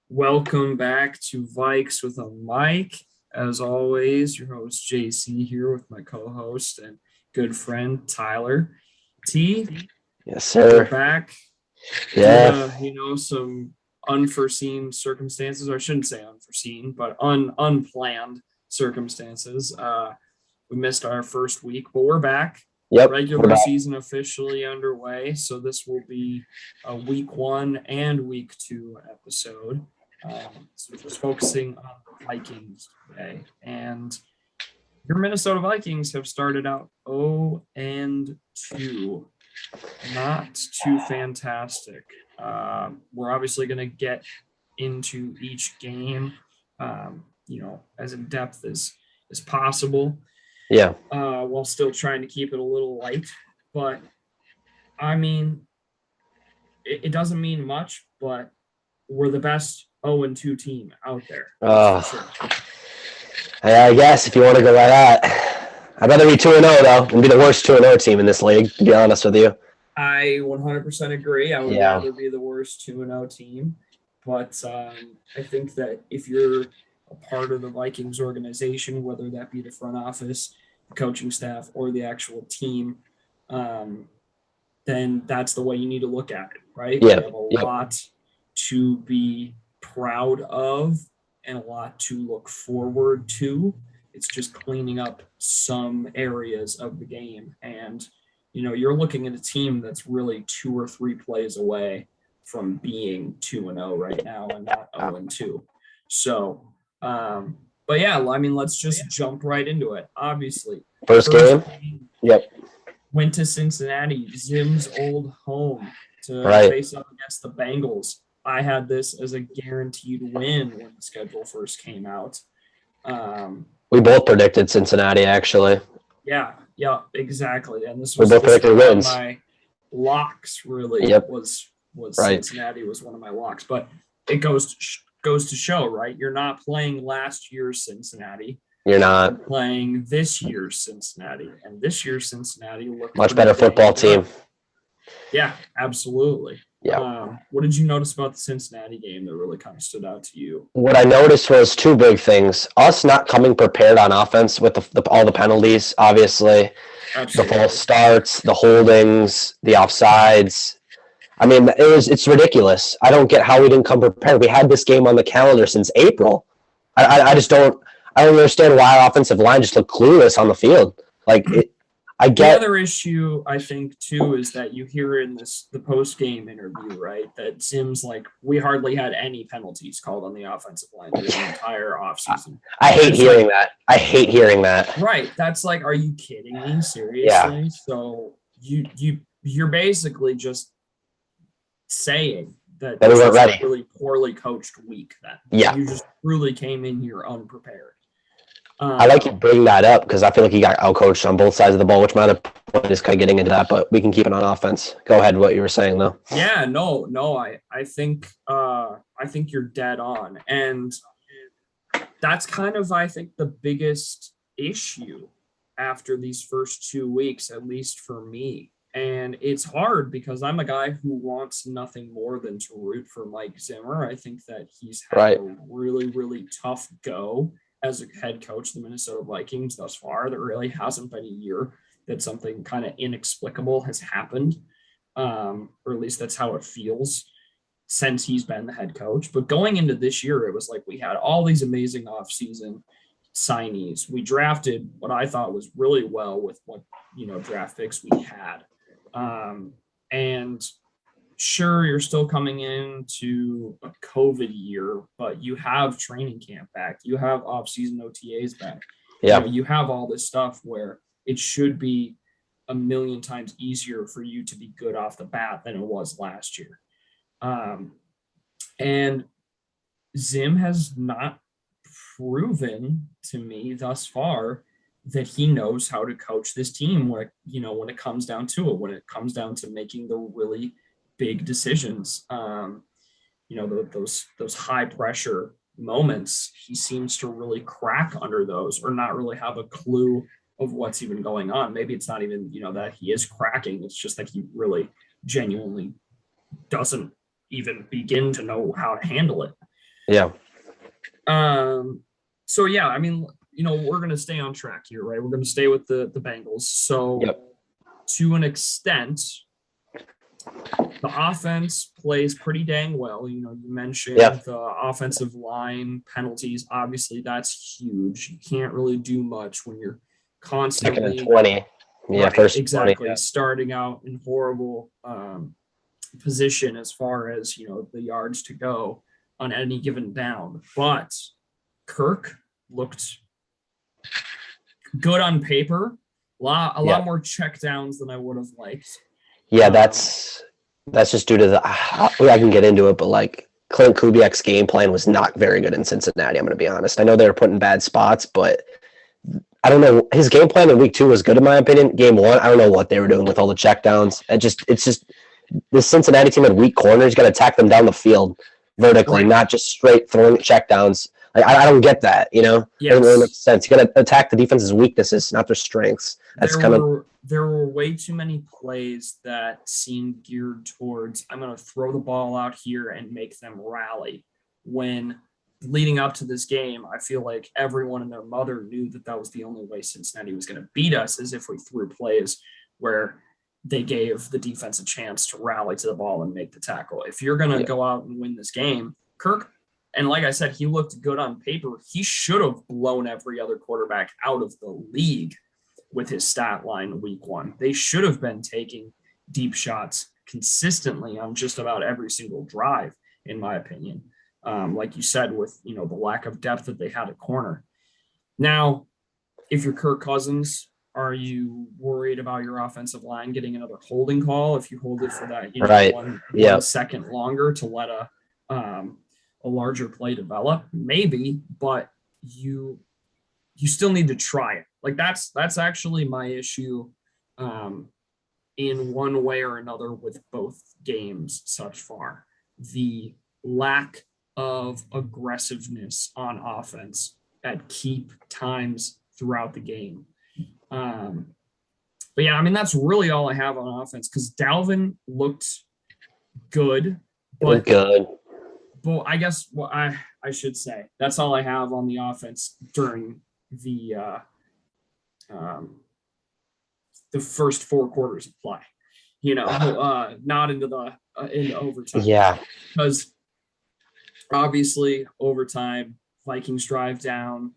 Welcome back to Vikes with a mic. As always, your host JC here with my co-host and good friend Tyler. T, Yes, we're sir. back due Yeah. to some unforeseen circumstances, or I shouldn't say unforeseen, but unplanned circumstances. We missed our first week, but we're back. Yep. We're Regular back. season officially underway, so this will be a week 1 and week 2 episode. So just focusing on the Vikings today. And your Minnesota Vikings have started out 0-2. Not too fantastic. We're obviously going to get into each game, as in depth as possible, Yeah. while still trying to keep it a little light. But I mean, it doesn't mean much, but we're the best 0-2 team out there. That's for sure. I guess if you want to go by that, I'd rather be 2-0 though and be the worst 2-0 team in this league. To be honest with you. I 100% agree. I would rather be the worst 2-0 team, but I think that if you're a part of the Vikings organization, whether that be the front office, the coaching staff, or the actual team, then that's the way you need to look at it, right? Yeah. We have a lot to be proud of and a lot to look forward to. It's just cleaning up some areas of the game. And, you're looking at a team that's really 2 or 3 plays away from being 2-0 right now and not 0-2. So, but yeah, I mean, let's just jump right into it. Obviously, First game. Yep. Went to Cincinnati, Zim's old home, to face up against the Bengals. I had this as a guaranteed win when the schedule first came out. We both predicted Cincinnati, actually. Yeah, exactly. And this we was both predicted wins. My locks really was Cincinnati was one of my locks, but it goes to show, right? You're not playing last year's Cincinnati. You're not. You're playing this year's Cincinnati, and this year's Cincinnati looked much better football team. Yeah, absolutely. Yeah. What did you notice about the Cincinnati game that really kind of stood out to you? What I noticed was 2 big things. Us not coming prepared on offense with all the penalties, obviously. Absolutely. The false starts, the holdings, the offsides. I mean, it's ridiculous. I don't get how we didn't come prepared. We had this game on the calendar since April. I just don't understand why our offensive line just looked clueless on the field. The other issue, I think, too, is that you hear in the post-game interview, right, that Zim's like, we hardly had any penalties called on the offensive line the entire offseason. I hate hearing that. I hate hearing that. Right. That's like, are you kidding me? Seriously? Yeah. So you're basically just saying that we weren't ready. A really poorly coached week then. Yeah. You just really came in here unprepared. I like you bring that up because I feel like he got outcoached on both sides of the ball, which might have just kind of getting into that, but we can keep it on offense. Go ahead, what you were saying though. Yeah, no, I think you're dead on, and that's kind of, I think, the biggest issue after these first 2 weeks, at least for me. And it's hard because I'm a guy who wants nothing more than to root for Mike Zimmer. I think that he's had a really, really tough go as a head coach of the Minnesota Vikings thus far. There really hasn't been a year that something kind of inexplicable has happened, or at least that's how it feels since he's been the head coach. But going into this year, it was like we had all these amazing offseason signees. We drafted what I thought was really well with what, draft picks we had. And sure, you're still coming into a COVID year, but you have training camp back. You have off-season OTAs back. Yeah. You have all this stuff where it should be a million times easier for you to be good off the bat than it was last year. And Zim has not proven to me thus far that he knows how to coach this team when it comes down to it, when it comes down to making the really big decisions, those high pressure moments. He seems to really crack under those, or not really have a clue of what's even going on. Maybe it's not even, that he is cracking. It's just that he really genuinely doesn't even begin to know how to handle it. Yeah. So yeah, I mean, we're going to stay on track here, right? We're going to stay with the Bengals. So to an extent, the offense plays pretty dang well. You mentioned the offensive line penalties. Obviously, that's huge. You can't really do much when you're constantly 20. Yeah, right, first exactly 20, starting out in horrible position as far as the yards to go on any given down. But Kirk looked good on paper. A lot more checkdowns than I would have liked. Yeah, that's just due to the. I can get into it, but like Clint Kubiak's game plan was not very good in Cincinnati. I'm going to be honest. I know they were put in bad spots, but I don't know. His game plan in week 2 was good in my opinion. Game 1, I don't know what they were doing with all the checkdowns. It's just this Cincinnati team had weak corners. Got to attack them down the field vertically, not just straight throwing checkdowns. Like I don't get that. Doesn't really make sense. You got to attack the defense's weaknesses, not their strengths. There were way too many plays that seemed geared towards I'm going to throw the ball out here and make them rally. When leading up to this game, I feel like everyone and their mother knew that was the only way Cincinnati was going to beat us, is if we threw plays where they gave the defense a chance to rally to the ball and make the tackle. If you're going to go out and win this game, Kirk, and like I said, he looked good on paper. He should have blown every other quarterback out of the league with his stat line week 1. They should have been taking deep shots consistently on just about every single drive, in my opinion. Like you said, with the lack of depth that they had at corner. Now, if you're Kirk Cousins, are you worried about your offensive line getting another holding call if you hold it for that one second longer to let a larger play develop? Maybe, but you still need to try it. Like that's actually my issue in one way or another with both games such far. The lack of aggressiveness on offense at key times throughout the game. But yeah, I mean, that's really all I have on offense because Dalvin looked good. But I guess what I should say, that's all I have on the offense during the first 4 quarters of play, not into overtime. Yeah. Because obviously overtime, Vikings drive down,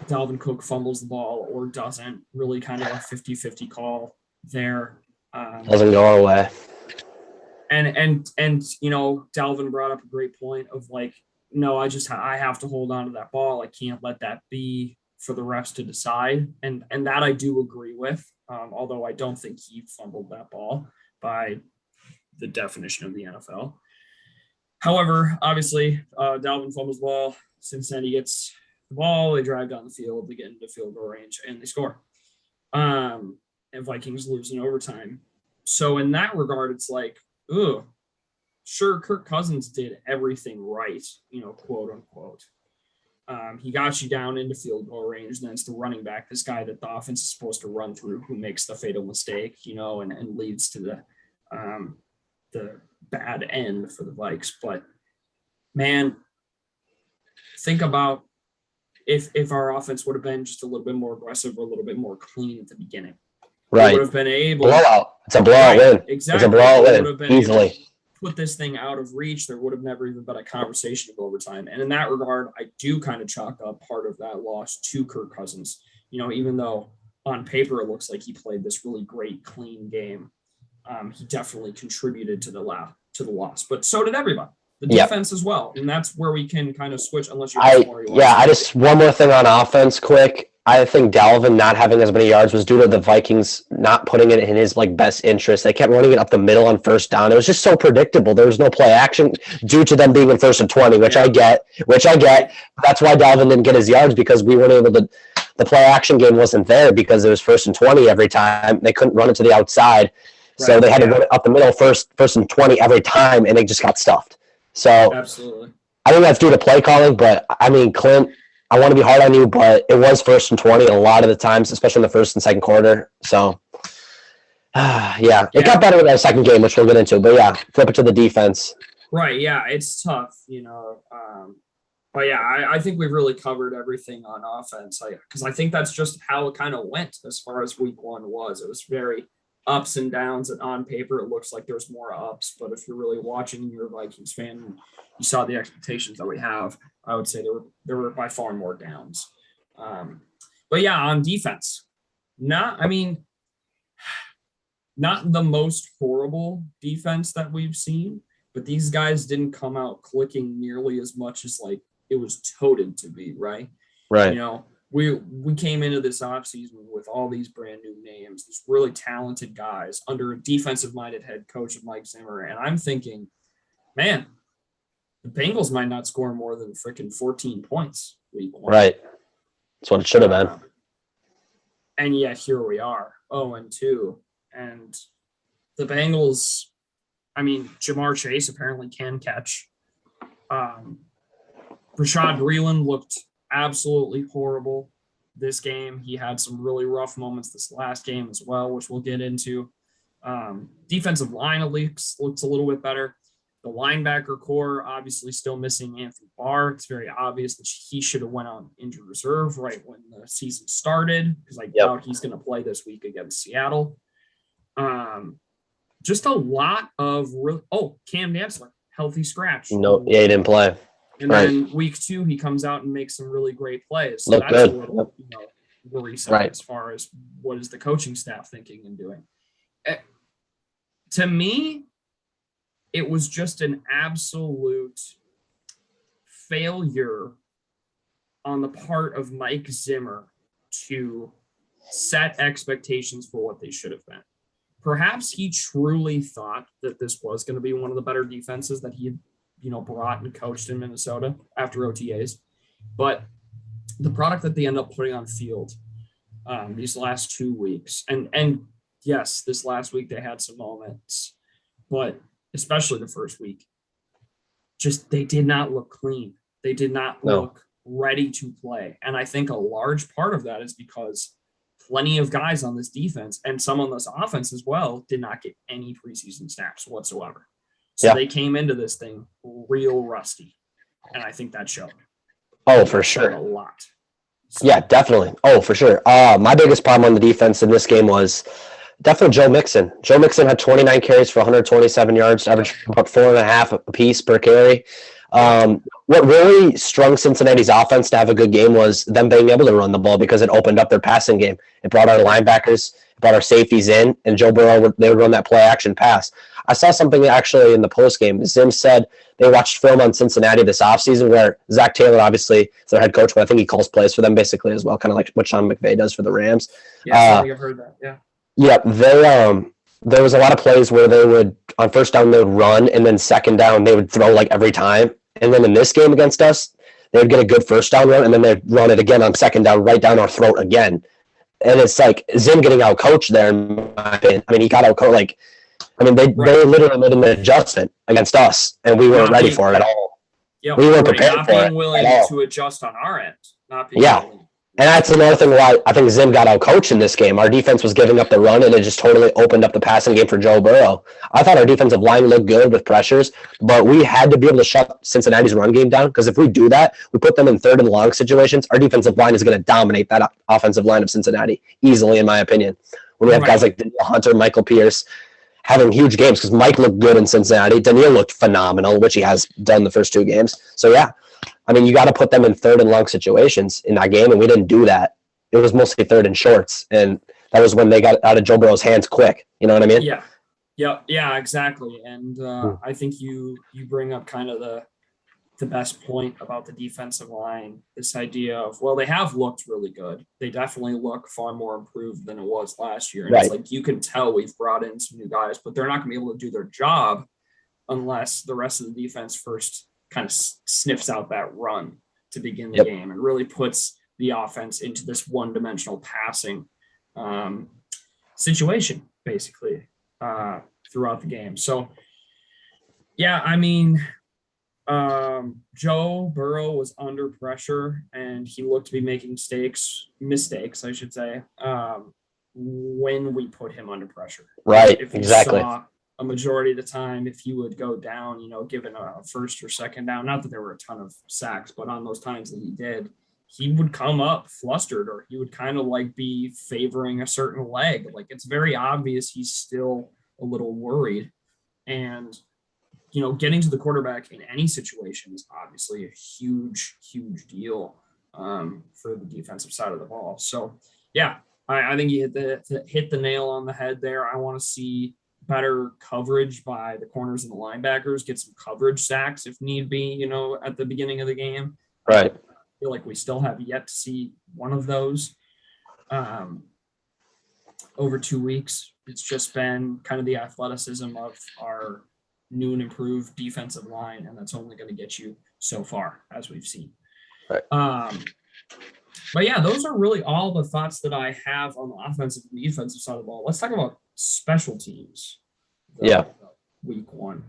Dalvin Cook fumbles the ball or doesn't, really kind of a 50-50 call there. Doesn't go our way. And Dalvin brought up a great point of like, no, I have to hold on to that ball. I can't let that be for the refs to decide. And that I do agree with, although I don't think he fumbled that ball by the definition of the NFL. However, obviously, Dalvin fumbles the ball. Cincinnati gets the ball. They drive down the field. They get into field goal range, and they score. And Vikings lose in overtime. So in that regard, it's like, sure, Kirk Cousins did everything right, quote unquote. He got you down into field goal range, and then it's the running back, this guy that the offense is supposed to run through, who makes the fatal mistake, and leads to the bad end for the Vikes. But man, think about if our offense would have been just a little bit more aggressive or a little bit more clean at the beginning. Right. Would have been able blowout. It's a blowout win. Exactly. It's a blowout win easily. Put this thing out of reach. There would have never even been a conversation of overtime. And in that regard, I do kind of chalk up part of that loss to Kirk Cousins. Even though on paper it looks like he played this really great, clean game, he definitely contributed to the loss. But so did everybody. The defense as well. And that's where we can kind of switch unless you have more. I just one more thing on offense quick. I think Dalvin not having as many yards was due to the Vikings not putting it in his best interest. They kept running it up the middle on first down. It was just so predictable. There was no play action due to them being in 1st and 20, which I get. That's why Dalvin didn't get his yards, because we weren't able to. The play action game wasn't there because it was 1st and 20 every time. They couldn't run it to the outside, so they had to run it up the middle, first and 20 every time, and they just got stuffed. So absolutely, I think that's due to play calling. But I mean, Clint, I want to be hard on you, but it was 1st and 20 a lot of the times, especially in the 1st and 2nd quarter. So, it got better with that second game, which we'll get into. But flip it to the defense. Right. Yeah, it's tough, but yeah, I think we've really covered everything on offense. Because I think that's just how it kind of went as far as week one was. It was very ups and downs, and on paper it looks like there's more ups. But if you're really watching, you're a Vikings fan, you saw the expectations that we have. I would say there were by far more downs. But yeah, on defense, I mean, not the most horrible defense that we've seen, but these guys didn't come out clicking nearly as much as like it was toted to be, right? Right. We came into this offseason with all these brand new names, these really talented guys under a defensive minded head coach of Mike Zimmer. And I'm thinking, man, the Bengals might not score more than freaking 14 points week one. Right. That's what it should have been. And yet here we are, 0-2. And the Bengals, I mean, Jamar Chase apparently can catch. Rashad Breeland looked absolutely horrible this game. He had some really rough moments this last game as well, which we'll get into. Defensive line at least looks a little bit better. The linebacker core obviously still missing Anthony Barr. It's very obvious that he should have went on injured reserve right when the season started, because I doubt he's going to play this week against Seattle. Just a lot of Cam Dantzler, healthy scratch. No, he didn't play. And then week 2, he comes out and makes some really great plays. So Look that's good. a little worrisome as far as what is the coaching staff thinking and doing. To me, it was just an absolute failure on the part of Mike Zimmer to set expectations for what they should have been. Perhaps he truly thought that this was going to be one of the better defenses that he had, brought and coached in Minnesota after OTAs. But the product that they end up putting on field these last 2 weeks, and yes, this last week they had some moments, but especially the first week, just they did not look clean. They did not look ready to play. And I think a large part of that is because plenty of guys on this defense and some on this offense as well did not get any preseason snaps whatsoever. So they came into this thing real rusty. And I think that showed. Oh, for sure. A lot. So. Yeah, definitely. Oh, for sure. My biggest problem on the defense in this game was definitely Joe Mixon. Joe Mixon had 29 carries for 127 yards, averaged about 4.5 a piece per carry. What really strung Cincinnati's offense to have a good game was them being able to run the ball, because it opened up their passing game. It brought our linebackers, it brought our safeties in, and Joe Burrow, they would run that play action pass. I saw something actually in the post game. Zim said they watched film on Cincinnati this offseason where Zach Taylor, obviously, is their head coach, but I think he calls plays for them basically as well, kind of like what Sean McVay does for the Rams. Yeah, I think I've heard that. Yeah. Yeah, there was a lot of plays where they would, on first down, they would run, and then second down, they would throw like every time. And then in this game against us, they would get a good first down run, and then they'd run it again on second down, right down our throat again. And it's like Zim getting out coached there, in my opinion. I mean, he got out coached. They literally made an adjustment against us, and we weren't ready for it at all. Yeah, we weren't prepared not for being it willing at all. to adjust on our end. Not being willing. And that's another thing why I think Zim got out coached in this game. Our defense was giving up the run, and it just totally opened up the passing game for Joe Burrow. I thought our defensive line looked good with pressures, but we had to be able to shut Cincinnati's run game down, because if we do that, we put them in third and long situations, our defensive line is going to dominate that offensive line of Cincinnati easily, in my opinion. When we have guys like Danielle Hunter, Michael Pierce having huge games, because Mike looked good in Cincinnati. Danielle looked phenomenal, which he has done the first 2 games. So, yeah. You got to put them in third and long situations in that game, and we didn't do that. It was mostly third and shorts, and that was when they got out of Joe Burrow's hands quick. You know what I mean? Yeah, exactly. And I think you bring up kind of the best point about the defensive line, this idea of, well, they have looked really good. They definitely look far more improved than it was last year. And it's like, you can tell we've brought in some new guys, but they're not going to be able to do their job unless the rest of the defense first kind of sniffs out that run to begin the game and really puts the offense into this one-dimensional passing situation, basically, throughout the game. So, Joe Burrow was under pressure, and he looked to be making mistakes, I should say, when we put him under pressure. Right, if exactly. a majority of the time, if he would go down, given a first or second down, not that there were a ton of sacks, but on those times that he did, he would come up flustered, or he would kind of like be favoring a certain leg. Like, it's very obvious he's still a little worried. And, getting to the quarterback in any situation is obviously a huge, huge deal for the defensive side of the ball. So, yeah, I think you hit the nail on the head there. I want to see better coverage by the corners and the linebackers, get some coverage sacks if need be, at the beginning of the game. Right. I feel like we still have yet to see one of those over 2 weeks. It's just been kind of the athleticism of our new and improved defensive line, and that's only going to get you so far, as we've seen. Right. But yeah, those are really all the thoughts that I have on the offensive and defensive side of the ball. Let's talk about special teams. Week 1.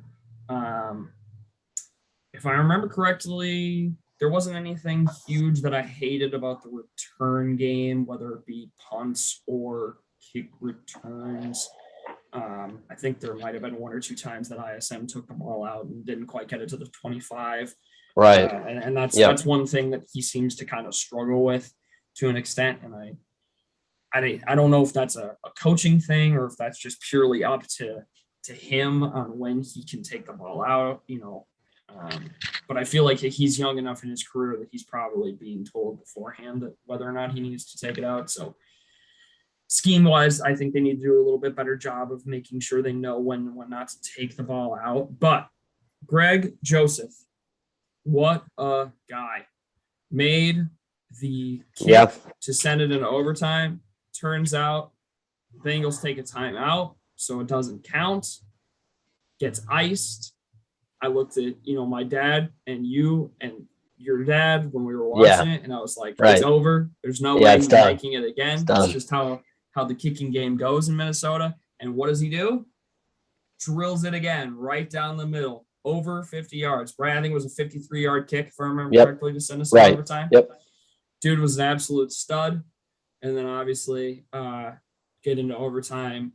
If I remember correctly, there wasn't anything huge that I hated about the return game, whether it be punts or kick returns. I think there might have been 1 or 2 times that ISM took the ball out and didn't quite get it to the 25. Right. And that's one thing that he seems to kind of struggle with to an extent. And I don't know if that's a coaching thing or if that's just purely up to him on when he can take the ball out, but I feel like he's young enough in his career that he's probably being told beforehand that whether or not he needs to take it out. So scheme wise, I think they need to do a little bit better job of making sure they know when not to take the ball out. But Greg Joseph, what a guy. Made the kick to send it in overtime. Turns out Bengals take a timeout, so it doesn't count. Gets iced. I looked at, my dad and you and your dad when we were watching it, and I was like, it's over. There's no way he's making it again. It's just how the kicking game goes in Minnesota. And what does he do? Drills it again right down the middle. Over 50 yards. Brad, I think it was a 53-yard kick, if I remember correctly, to send us in overtime. Dude was an absolute stud. And then obviously get into overtime,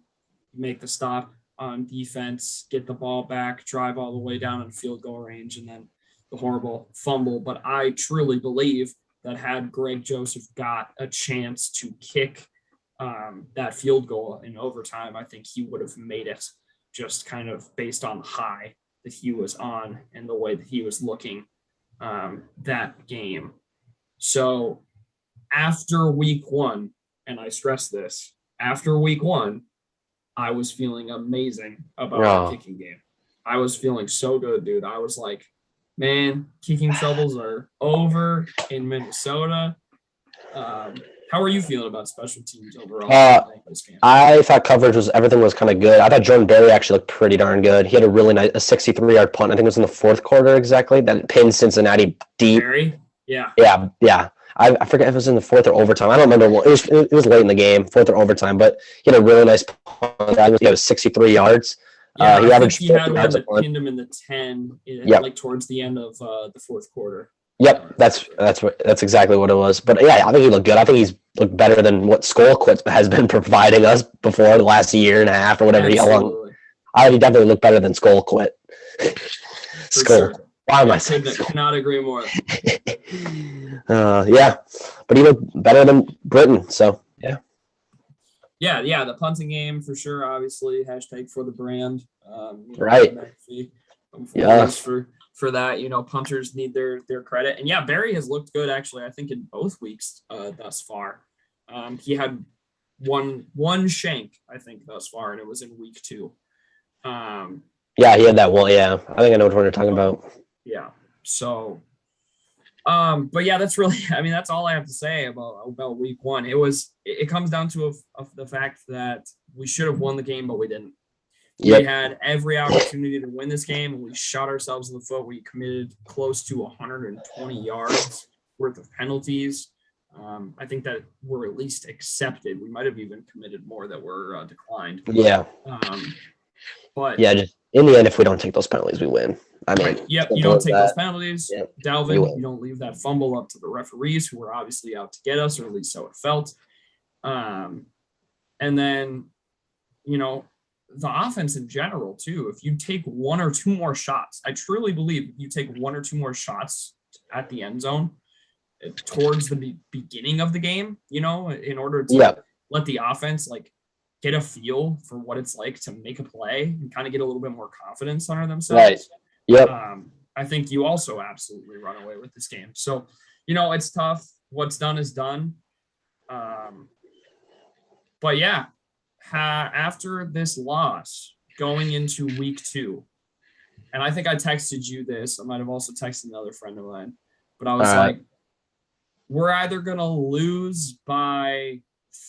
make the stop on defense, get the ball back, drive all the way down in field goal range, and then the horrible fumble. But I truly believe that had Greg Joseph got a chance to kick that field goal in overtime, I think he would have made it, just kind of based on the high that he was on and the way that he was looking that game. So after week 1, and I stress this, after week 1, I was feeling amazing about the kicking game. I was feeling so good, dude. I was like, man, kicking troubles are over in Minnesota. How are you feeling about special teams overall? I thought everything was kind of good. I thought Jordan Berry actually looked pretty darn good. He had a really nice 63-yard punt. I think it was in the 4th quarter exactly that pinned Cincinnati deep. Berry? Yeah. Yeah. I forget if it was in the 4th or overtime. I don't remember. It was late in the game, 4th or overtime, but he had a really nice punt. He had 63 yards. Yeah, he averaged. He had one that pinned him in the 10, like towards the end of the 4th quarter. Yep, that's exactly what it was. But yeah, I think he looked good. I think he's looked better than what Skullquit has been providing us before the last year and a half or whatever. He definitely looked better than Skullquit. Sure. Why am I saying that? Cannot agree more. Yeah, but he looked better than Britain. So yeah. Yeah, the punting game for sure. Obviously, hashtag for the brand. Right. Yeah. For that, punters need their credit. And yeah, Barry has looked good actually. I think in both weeks thus far. He had one shank, I think, thus far, and it was in week 2. Yeah, he had that one. Yeah, I think I know what you're talking about. Yeah. So, but yeah, that's really. I mean, that's all I have to say about week 1. It comes down to the fact that we should have won the game, but we didn't. Yep. We had every opportunity to win this game, and we shot ourselves in the foot. We committed close to 120 yards worth of penalties. I think that were at least accepted. We might have even committed more that were declined. Yeah. But yeah, just in the end, if we don't take those penalties, we win. I mean, right. Yep, you don't take those penalties. Yep. Dalvin, you don't leave that fumble up to the referees, who were obviously out to get us, or at least so it felt. And then, the offense in general too. If you take one or two more shots, I truly believe if you take one or two more shots at the end zone towards the beginning of the game, in order to let the offense like get a feel for what it's like to make a play and kind of get a little bit more confidence under themselves. Right. Yep. I think you also absolutely run away with this game. So, it's tough. What's done is done. But yeah, after this loss going into week 2, and I think I texted you this. I might have also texted another friend of mine, but I was like, we're either going to lose by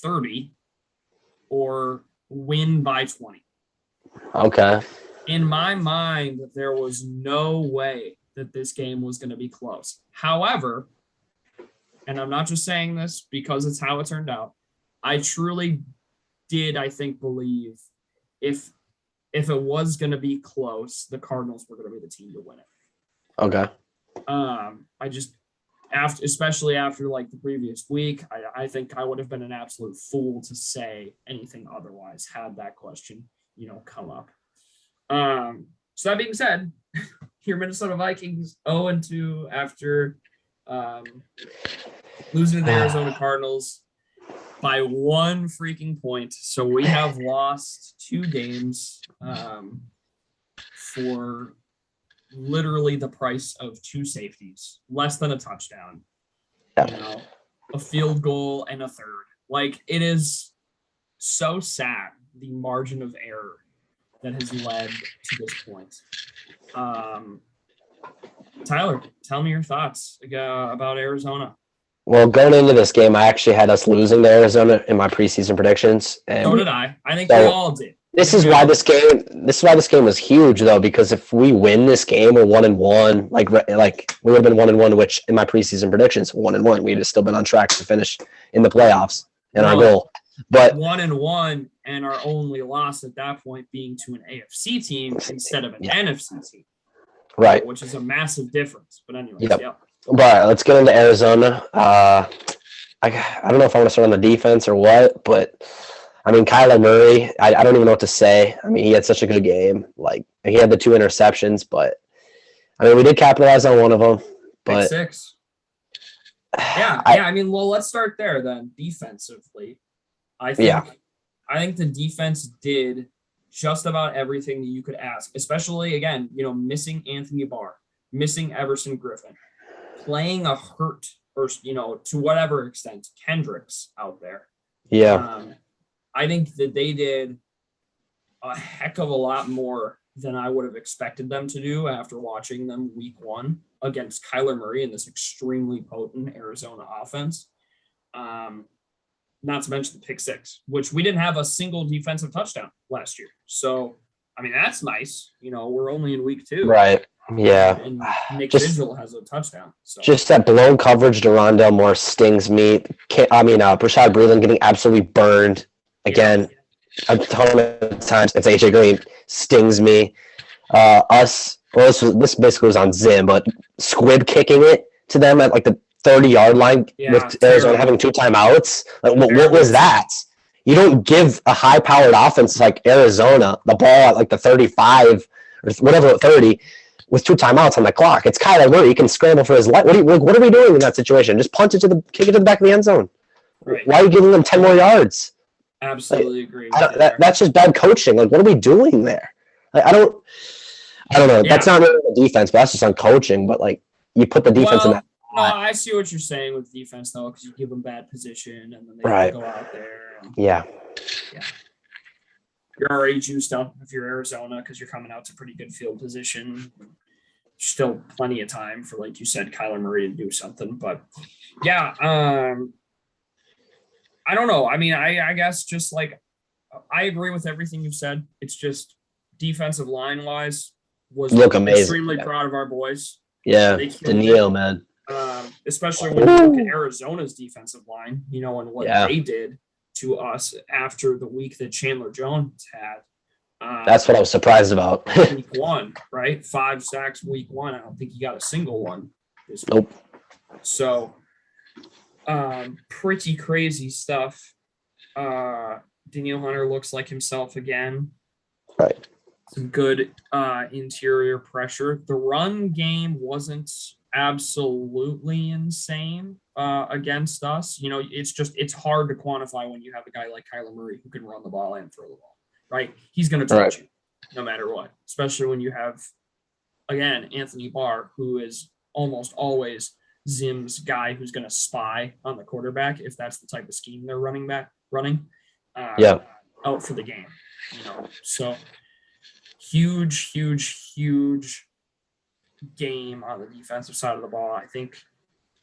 30 or win by 20. Okay. In my mind, there was no way that this game was going to be close. However, and I'm not just saying this because it's how it turned out, I truly did, I think, believe if it was going to be close, the Cardinals were going to be the team to win it. Okay. Especially after like the previous week, I think I would have been an absolute fool to say anything otherwise had that question, come up. So that being said, your Minnesota Vikings 0-2 after losing to the Arizona Cardinals by 1 freaking point. So we have lost 2 games for literally the price of 2 safeties, less than a touchdown, a field goal and a third. Like, it is so sad, the margin of error that has led to this point. Tyler, tell me your thoughts about Arizona. Well, going into this game, I actually had us losing to Arizona in my preseason predictions. And so did I. I think we all did. This is why this game was huge, though, because if we win this game, we're 1-1. Like we would have been 1-1, which in my preseason predictions, 1-1, we'd have still been on track to finish in the playoffs and our goal. But 1-1, and our only loss at that point being to an AFC team instead of an NFC team, right? Which is a massive difference. But anyways, yeah. But let's get into Arizona. I don't know if I want to start on the defense or what, but I mean, Kyler Murray, I don't even know what to say. I mean, he had such a good game. Like, he had the 2 interceptions, but I mean, we did capitalize on one of them. But Pick 6. Yeah. I mean, well, let's start there then. Defensively, I think the defense did just about everything that you could ask, especially, again, missing Anthony Barr, missing Everson Griffin, playing a hurt, or, to whatever extent, Kendricks out there. Yeah. I think that they did a heck of a lot more than I would have expected them to do after watching them week 1 against Kyler Murray in this extremely potent Arizona offense. Not to mention the pick 6, which we didn't have a single defensive touchdown last year. So, I mean, that's nice. We're only in week 2. Right. Yeah. And Nick Vigil has a touchdown. So. Just that blown coverage to Rondell Moore stings me. Rashad Breeland getting absolutely burned again a ton of times. It's AJ Green stings me. This basically was on Zim, but Squib kicking it to them at like the 30-yard line with Arizona having 2 timeouts. Like, what was that? You don't give a high-powered offense like Arizona the ball at like the 35 or whatever, 30, with 2 timeouts on the clock. It's Kyler Murray. He can scramble for his life. What are we doing in that situation? Just kick it to the back of the end zone. Right. Why are you giving them 10 more yards? Absolutely agree. That's just bad coaching. Like, what are we doing there? Like, I don't know. Yeah. That's not really the defense, but that's just on coaching. But like, you put the defense in that. No, I see what you're saying with defense, though, because you give them bad position and then they go out there. Yeah. You're already juiced up if you're Arizona because you're coming out to pretty good field position. Still plenty of time for, like you said, Kyler Murray to do something. But, yeah, I don't know. I mean, I guess just like I agree with everything you've said. It's just defensive line-wise was extremely proud of our boys. Yeah, Daniil, man. Especially when you look at Arizona's defensive line, and what they did to us after the week that Chandler Jones had. That's what I was surprised about. Week 1, right? 5 sacks week 1. I don't think he got a single one this week. Nope. So, pretty crazy stuff. Daniil Hunter looks like himself again. Right. Some good interior pressure. The run game wasn't absolutely insane against us. You know, it's hard to quantify when you have a guy like Kyler Murray who can run the ball and throw the ball, right? He's going to touch you no matter what, especially when you have, again, Anthony Barr, who is almost always Zim's guy who's going to spy on the quarterback if that's the type of scheme they're running out for the game, you know. So huge game on the defensive side of the ball. I think,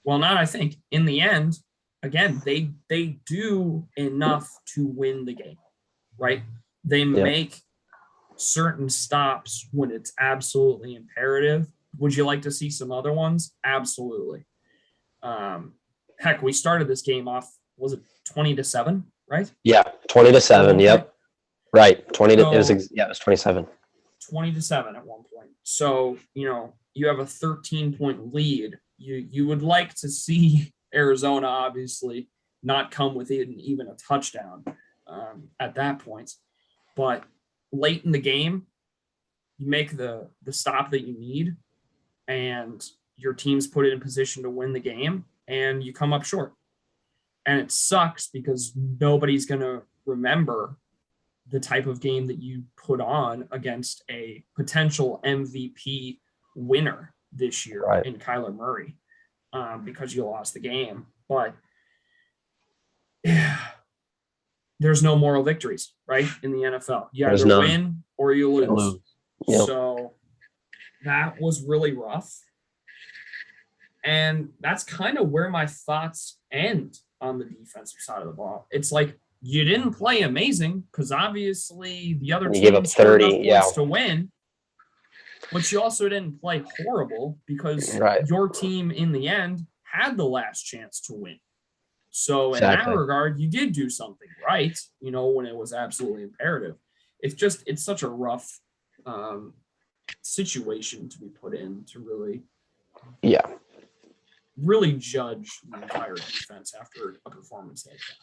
well, not I think, in the end, again, they do enough to win the game, right? They make certain stops when it's absolutely imperative. Would you like to see some other ones? Absolutely. Heck, we started this game off, was it 20-7, right? Yeah, 20-7. Yep. Right. 20 to, it was 27. 20-7 at one point. So, you know, you have a 13-point lead. You would like to see Arizona obviously not come within even a touchdown at that point. But late in the game, you make the stop that you need, and your team's put it in position to win the game, and you come up short. And it sucks because nobody's going to remember the type of game that you put on against a potential MVP winner this year in Kyler Murray because you lost the game. But there's no moral victories, right, in the NFL. You either win or you lose. Yep. So that was really rough. And that's kind of where my thoughts end on the defensive side of the ball. It's like, you didn't play amazing because obviously the other team gave up 30 to win, but you also didn't play horrible because your team in the end had the last chance to win. So in that regard, you did do something right, you know, when it was absolutely imperative. It's such a rough situation to be put in to really judge the entire defense after a performance like that.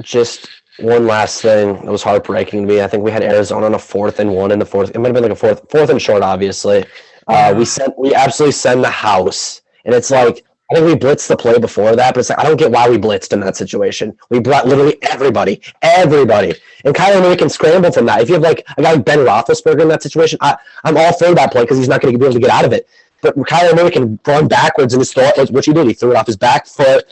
Just one last thing that was heartbreaking to me. I think we had Arizona on a 4th and 1 in the fourth. It might have been like a fourth and short, obviously. We absolutely send the house, and it's like, I think we blitzed the play before that, but it's like, I don't get why we blitzed in that situation. We brought literally everybody, and Kyler Murray can scramble from that. If you have like a guy like Ben Roethlisberger in that situation, I'm all for that play because he's not going to be able to get out of it. But Kyler Murray can run backwards and just throw it, which he did. He threw it off his back foot.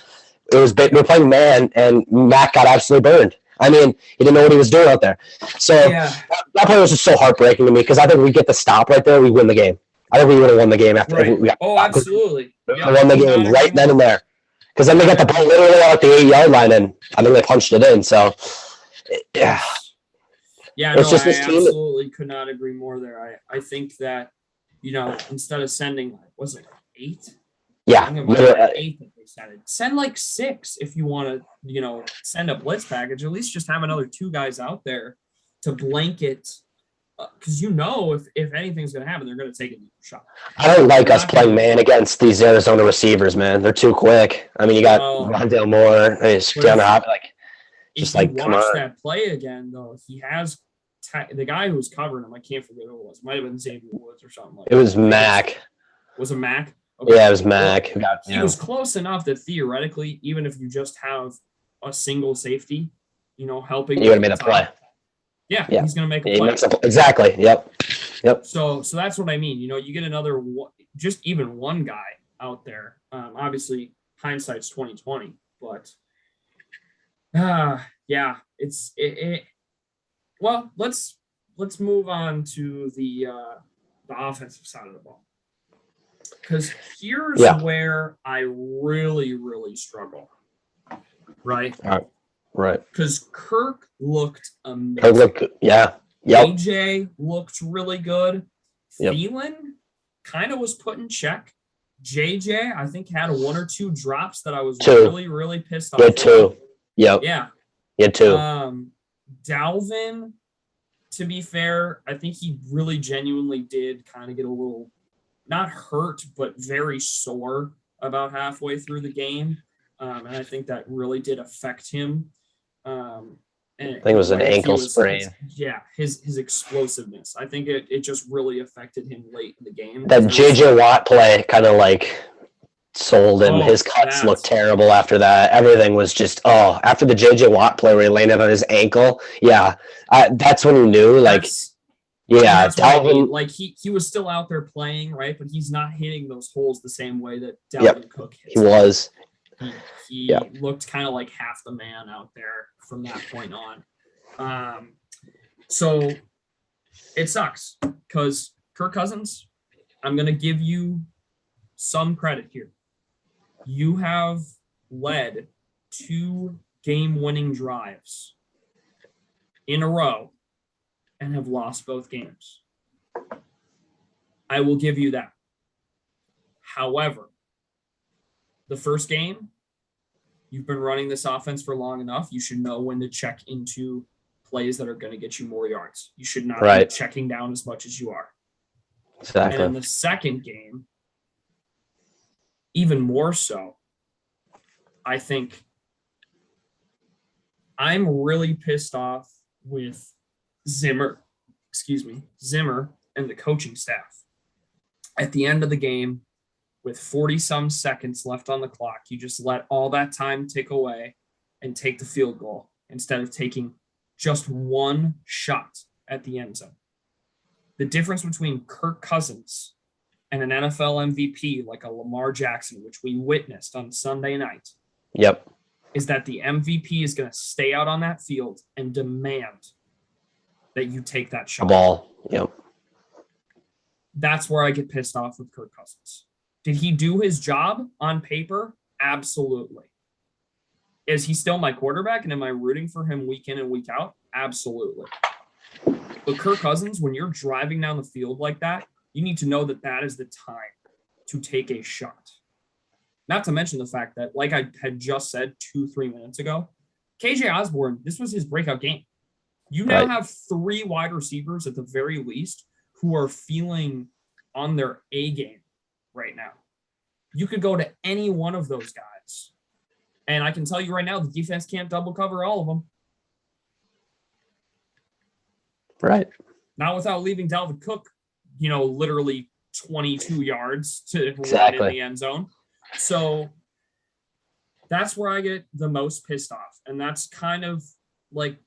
We're playing man, and Mac got absolutely burned. I mean, he didn't know what he was doing out there. So that play was just so heartbreaking to me because I think we get the stop right there, we win the game. I think we would have won the game after. Absolutely. We won the game right then and there. Because then they got the ball literally out the 8-yard line, and I think they punched it in. So, yeah. Yeah, no, I absolutely could not agree more there. I think that, you know, instead of sending, was it like 8? Yeah. I think it might have been 8 that they sent. Send like 6 if you want to, you know, send a blitz package. At least just have another 2 guys out there to blanket, because you know if anything's going to happen, they're going to take a deep shot. I don't like us playing man against these Arizona receivers, man. They're too quick. I mean, you got Rondale Moore, down the hop, like, just like, come on. That play again, though, he has the guy who was covering him. I can't forget who it was. It might have been Xavier Woods or something like that. It was Mac. Was it Mac? Okay. Yeah, it was Mac. He was close enough that theoretically, even if you just have a single safety, you know, helping. You would have made a play. Yeah, he's going to make a play. Exactly. Yep. So that's what I mean. You know, you get another, just even one guy out there. Obviously, hindsight's 2020, but yeah, well, let's move on to the offensive side of the ball. Because here's where I really, really struggle. Right? Right. Because Kirk looked amazing. Yep. AJ looked really good. Thielen kind of was put in check. JJ, I think, had 1 or 2 drops that I was really, really pissed off. Yeah, 2. Yep. Yeah. Yeah, 2. Dalvin, to be fair, I think he really genuinely did kind of get a little, not hurt, but very sore about halfway through the game. And I think that really did affect him. And I think it was an like ankle sprain. His explosiveness. I think it just really affected him late in the game. That JJ Watt play kind of like sold him. His cuts looked terrible after that. Everything was just after the JJ Watt play where he landed on his ankle. Yeah, that's when you knew. Like, that's what I mean. Like he was still out there playing, right? But he's not hitting those holes the same way that Dalvin Cook hits. He was. He looked kind of like half the man out there from that point on. So it sucks because Kirk Cousins, I'm going to give you some credit here. You have led 2 game-winning drives in a row and have lost both games. I will give you that. However, the first game, you've been running this offense for long enough. You should know when to check into plays that are going to get you more yards. You should not be checking down as much as you are. Exactly. And in the second game, even more so, I think I'm really pissed off with Zimmer and the coaching staff. At the end of the game, with 40-some seconds left on the clock, you just let all that time tick away and take the field goal instead of taking just one shot at the end zone. The difference between Kirk Cousins and an NFL MVP like a Lamar Jackson, which we witnessed on Sunday night, is that the MVP is going to stay out on that field and demand that you take that shot. Ball. That's where I get pissed off with Kirk Cousins. Did he do his job on paper? Absolutely. Is he still my quarterback, and am I rooting for him week in and week out? Absolutely. But Kirk Cousins, when you're driving down the field like that, you need to know that that is the time to take a shot. Not to mention the fact that, like I had just said 2-3 minutes ago, KJ Osborne, this was his breakout game. You now have 3 wide receivers at the very least who are feeling on their A game right now. You could go to any one of those guys. And I can tell you right now, the defense can't double cover all of them. Right. Not without leaving Dalvin Cook, literally 22 yards to run in the end zone. So that's where I get the most pissed off. And that's kind of like,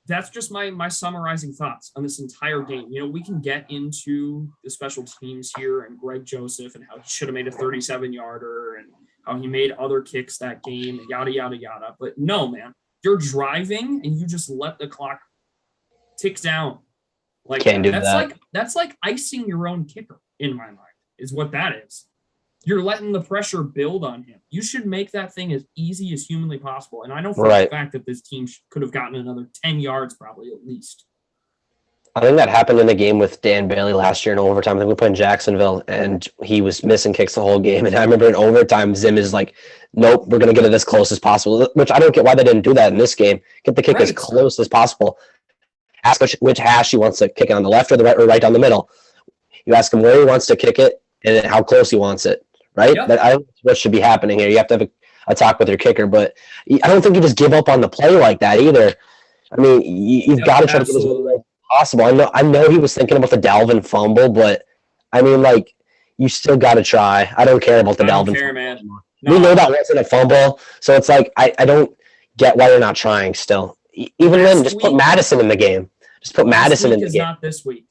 that's just my summarizing thoughts on this entire game. We can get into the special teams here and Greg Joseph and how he should have made a 37-yarder and how he made other kicks that game and yada, yada, yada. But no, man, you're driving and you just let the clock tick down. Like, can't do that. That's like icing your own kicker in my mind is what that is. You're letting the pressure build on him. You should make that thing as easy as humanly possible. And I know for the fact that this team could have gotten another 10 yards probably at least. I think that happened in the game with Dan Bailey last year in overtime. I think we played in Jacksonville, and he was missing kicks the whole game. And I remember in overtime, Zim is like, nope, we're going to get it as close as possible, which I don't get why they didn't do that in this game. Get the kick as close as possible. Ask which hash he wants to kick it on the left or the right, or right down the middle. You ask him where he wants to kick it and how close he wants it. Right? Yep. That's what should be happening here. You have to have a talk with your kicker, but I don't think you just give up on the play like that either. I mean, you've got to try to get as many as possible. I know he was thinking about the Dalvin fumble, but I mean, like, you still got to try. I don't care about the Dalvin fumble. Man. No. We know that wasn't a fumble, so it's like I don't get why you're not trying still. Even then, just put Madison in the game. Just put Madison in the game. Not this week.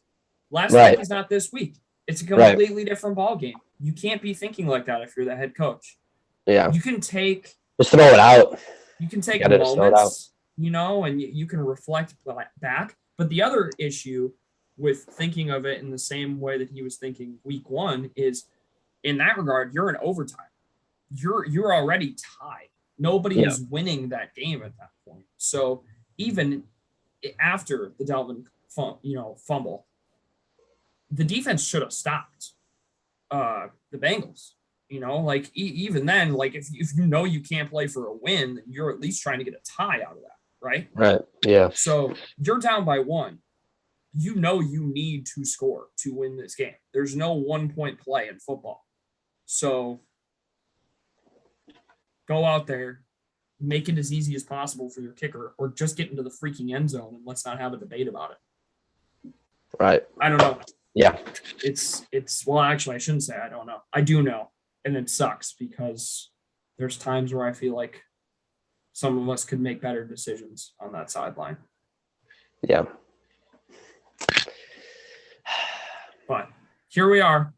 Last week is not this week. It's a completely different ball game. You can't be thinking like that if you're the head coach. Yeah. You can take just throw it out. You can take moments, and you can reflect back. But the other issue with thinking of it in the same way that he was thinking week 1 is, in that regard, you're in overtime. You're already tied. Nobody is winning that game at that point. So even after the Dalvin fumble, the defense should have stopped the Bengals. Even then, like if you can't play for a win, then you're at least trying to get a tie out of that, right? Right. Yeah. So you're down by 1. You need to score to win this game. There's no 1-point play in football. So go out there, make it as easy as possible for your kicker, or just get into the freaking end zone and let's not have a debate about it. Right. I don't know. Yeah. It's well, actually, I shouldn't say I don't know. I do know, and it sucks because there's times where I feel like some of us could make better decisions on that sideline. Yeah. But here we are,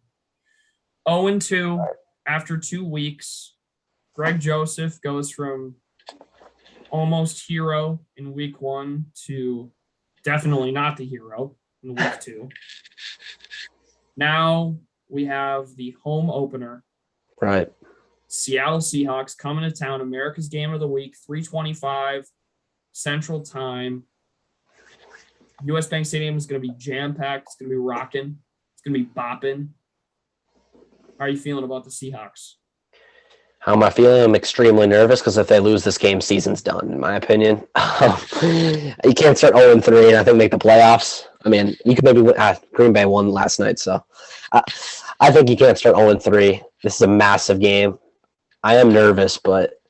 0-2 after 2 weeks. Greg Joseph goes from almost hero in week 1 to definitely not the hero in week 2. Now we have the home opener. Right. Seattle Seahawks coming to town, America's game of the week, 3:25 Central Time. US Bank Stadium is going to be jam-packed. It's going to be rocking. It's going to be bopping. How are you feeling about the Seahawks? How am I feeling? I'm extremely nervous because if they lose this game, season's done, in my opinion. You can't start 0-3 and I think make the playoffs. I mean, you could maybe win. Green Bay won last night, so I think you can't start 0-3. This is a massive game. I am nervous, but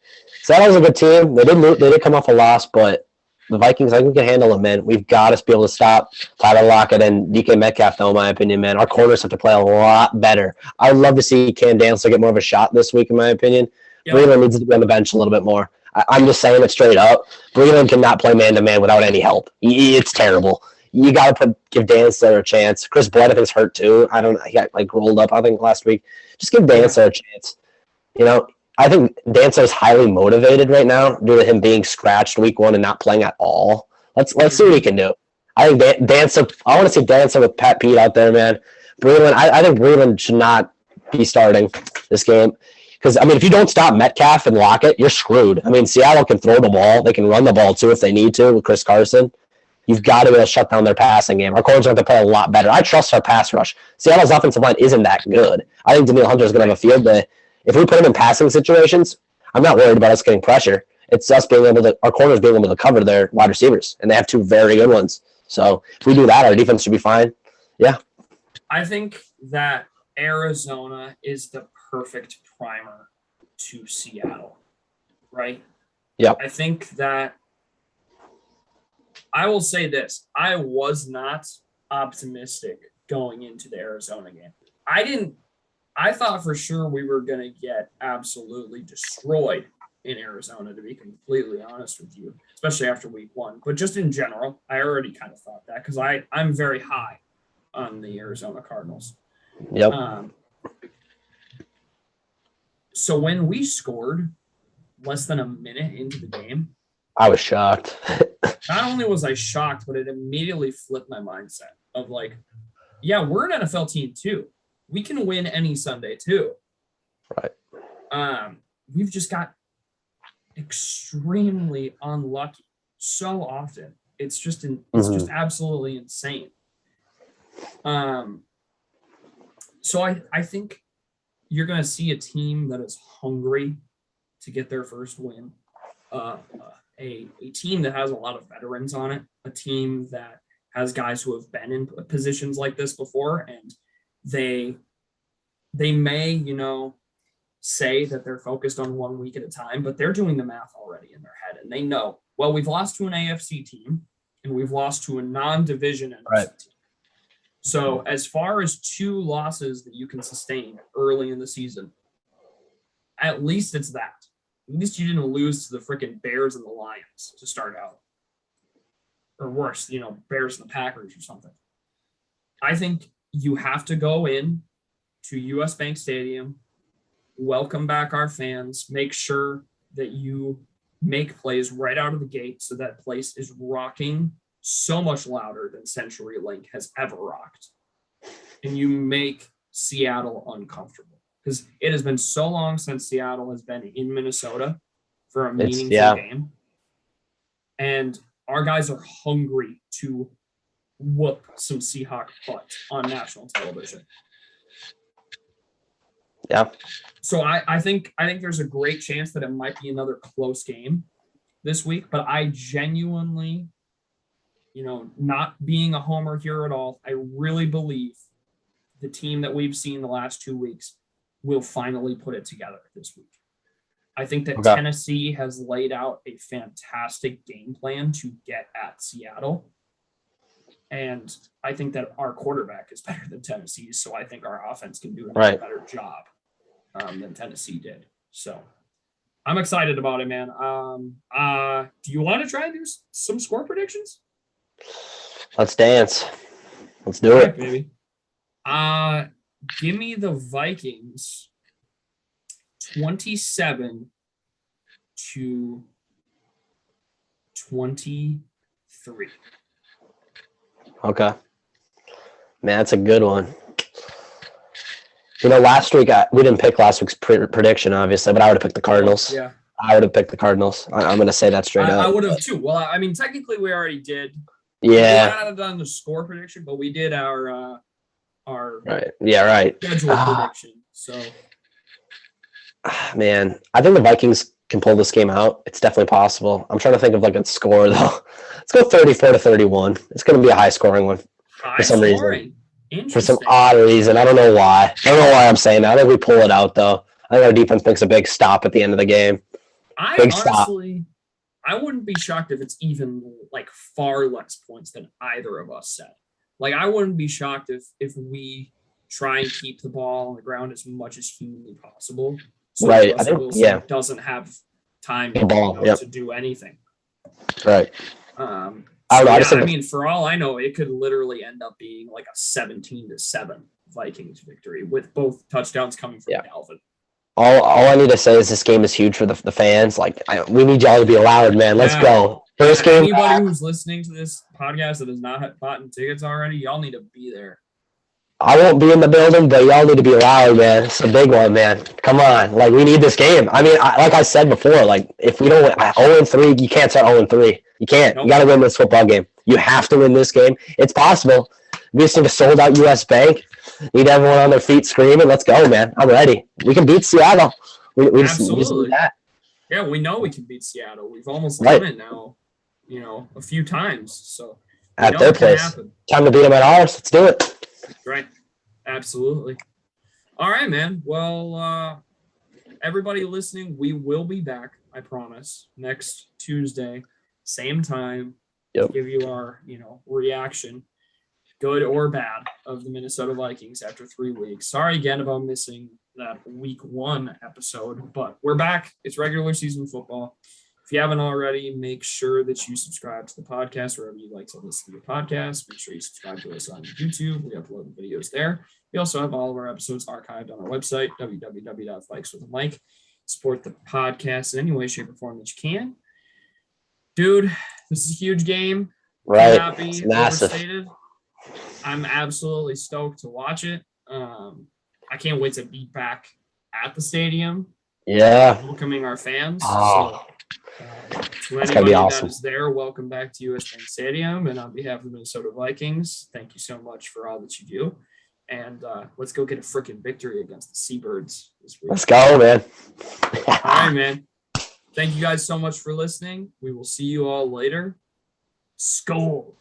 Seattle's a good team. They did come off a loss, but the Vikings, I think we can handle them, man. We've got to be able to stop Tyler Lockett and DK Metcalf, though, in my opinion, man. Our corners have to play a lot better. I would love to see Cam Dantzler get more of a shot this week, in my opinion. Yep. Breland needs to be on the bench a little bit more. I'm just saying it straight up. Breland cannot play man-to-man without any help. It's terrible. You got to give Dantzler a chance. Chris Blood, I think, is hurt, too. I don't know. He got, rolled up, I think, last week. Just give Dantzler a chance. You know, I think Dantzler is highly motivated right now due to him being scratched week 1 and not playing at all. Let's see what he can do. I think Dantzler. I want to see Dantzler with Pat Pete out there, man. Breland. I think Breland should not be starting this game because I mean, if you don't stop Metcalf and Lockett, you're screwed. I mean, Seattle can throw the ball. They can run the ball too if they need to with Chris Carson. You've got to be able to shut down their passing game. Our corners have to play a lot better. I trust our pass rush. Seattle's offensive line isn't that good. I think Danielle Hunter is going to have a field day. If we put him in passing situations, I'm not worried about us getting pressure. It's us being able to, our corners being able to cover their wide receivers, and they have 2 very good ones. So if we do that, our defense should be fine. Yeah. I think that Arizona is the perfect primer to Seattle, right? Yeah. I think that I will say this. I was not optimistic going into the Arizona game. I thought for sure we were going to get absolutely destroyed in Arizona, to be completely honest with you, especially after week 1. But just in general, I already kind of thought that because I'm very high on the Arizona Cardinals. Yep. So when we scored less than a minute into the game, I was shocked. Not only was I shocked, but it immediately flipped my mindset of like, yeah, we're an NFL team too. We can win any Sunday too. Right. We've just got extremely unlucky so often. It's just just absolutely insane. So I think you're going to see a team that is hungry to get their first win. A team that has a lot of veterans on it. A team that has guys who have been in positions like this before, and they may, say that they're focused on 1 week at a time, but they're doing the math already in their head, and they know, well, we've lost to an AFC team, and we've lost to a non-division NFC team. So as far as 2 losses that you can sustain early in the season, at least it's that. At least you didn't lose to the freaking Bears and the Lions to start out. Or worse, Bears and the Packers or something. I think you have to go in to US Bank Stadium, welcome back our fans, make sure that you make plays right out of the gate so that place is rocking so much louder than CenturyLink has ever rocked. And you make Seattle uncomfortable because it has been so long since Seattle has been in Minnesota for a meaningful game. And our guys are hungry to whoop some Seahawk butt on national television. Yeah. So I think there's a great chance that it might be another close game this week, but I genuinely, not being a homer here at all, I really believe the team that we've seen the last 2 weeks will finally put it together this week. I think that Okay. Tennessee has laid out a fantastic game plan to get at Seattle. And I think that our quarterback is better than Tennessee's. So I think our offense can do a Right. better job than Tennessee did. So I'm excited about it, man. Do you want to try and do some score predictions? Let's dance. Let's do All it. right, baby. Give me the Vikings 27-23. Okay. Man, that's a good one. You know, last week, we didn't pick last week's prediction, obviously, but I would have picked the Cardinals. Yeah. I would have picked the Cardinals. I'm going to say that straight up. I would have too. Well, I mean, technically, we already did. Yeah. We might not have done the score prediction, but we did our right. Yeah, right. Schedule prediction. So, man, I think the Vikings can pull this game out. It's definitely possible. I'm trying to think of like a score though. Let's go 34-31. It's going to be a high scoring one for some reason. For some odd reason. I don't know why. I don't know why I'm saying that. I think we pull it out though. I think our defense makes a big stop at the end of the game. I wouldn't be shocked if it's even like far less points than either of us said. Like, I wouldn't be shocked if we try and keep the ball on the ground as much as humanly possible. So right. Russell Wilson doesn't have time to do anything. Right. I mean, for all I know, it could literally end up being like a 17-7 Vikings victory with both touchdowns coming from Dalvin. All I need to say is this game is huge for the fans. Like, we need y'all to be loud, man. Let's go. First game. Anybody who's listening to this podcast that has not bought tickets already, y'all need to be there. I won't be in the building, but y'all need to be loud, man. It's a big one, man. Come on. Like, we need this game. I mean, like I said before, like, if we don't win 0-3, you can't start 0-3. You can't. Nope. You got to win this football game. You have to win this game. It's possible. We just need a sold-out U.S. Bank. Need everyone on their feet screaming. Let's go, man. I'm ready. We can beat Seattle. We just need that. Yeah, we know we can beat Seattle. We've almost done it now, a few times. So at their place. Time to beat them at ours. Let's do it. Right. Absolutely. All right, man. Well, everybody listening, we will be back, I promise, next Tuesday, same time. Yep. Give you our, reaction, good or bad, of the Minnesota Vikings after 3 weeks. Sorry again about missing that week 1 episode, but we're back. It's regular season football. If you haven't already, make sure that you subscribe to the podcast wherever you like to listen to the podcast. Make sure you subscribe to us on YouTube. We upload the videos there. We also have all of our episodes archived on our website, www.vikeswithmike. Support the podcast in any way, shape, or form that you can. Dude, this is a huge game. Right. It's massive. Overstated. I'm absolutely stoked to watch it. I can't wait to be back at the stadium. Yeah. Welcoming our fans. Oh. To anybody that is there, welcome back to US Bank Stadium. And on behalf of the Minnesota Vikings, thank you so much for all that you do. And let's go get a freaking victory against the Seabirds this week. Let's go, man. All right, man. Thank you guys so much for listening. We will see you all later. Skol.